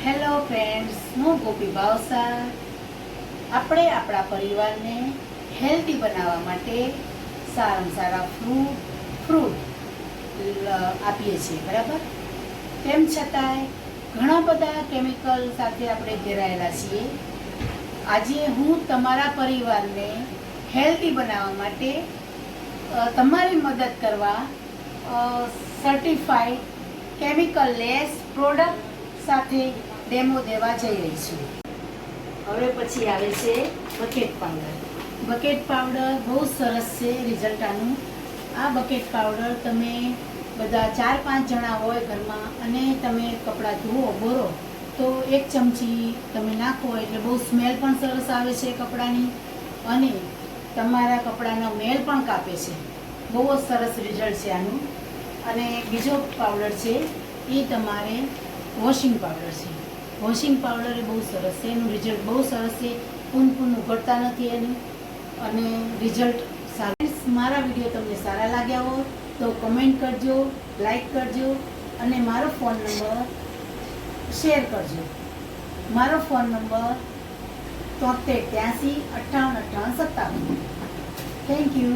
Hello friends, હું ગોપી ભાવસાર. આપણે આપણા પરિવારને હેલ્ધી બનાવવા માટે સારામાં સારા ફ્રૂટ આપીએ છીએ, બરાબર. તેમ છતાંય ઘણા બધા કેમિકલ સાથે આપણે ઘેરાયેલા છીએ. આજે હું તમારા પરિવારને હેલ્ધી બનાવવા માટે તમારી મદદ કરવા સર્ટિફાઈડ કેમિકલ લેસ પ્રોડક્ટ સાથે ડેમો દેવા જઈ રહી છું. હવે પછી આવે છે બકેટ પાવડર. બકેટ પાવડર બહુ સરસ છે રિઝલ્ટ આનું. આ બકેટ પાવડર તમે બધા 4-5 જણા હોય ઘરમાં અને તમે કપડાં ધુઓ બોરો તો 1 ચમચી તમે નાખો એટલે બહુ સ્મેલ પણ સરસ આવે છે કપડાની અને તમારા કપડાનો મેલ પણ કાપે છે. બહુ જ સરસ રિઝલ્ટ છે આનું. અને બીજો પાવડર છે એ તમારે વોશિંગ પાવડર છે. વોશિંગ પાવડર એ બહુ સરસ છે, એનું રિઝલ્ટ બહુ સરસ છે. પૂન ઉઘડતા નથી એનું અને રિઝલ્ટ સારું. મારા વિડીયો તમને સારા લાગ્યા હોય તો કમેન્ટ કરજો, લાઈક કરજો અને મારો ફોન નંબર શેર કરજો. મારો ફોન નંબર 73 83 58 58 57. Thank you.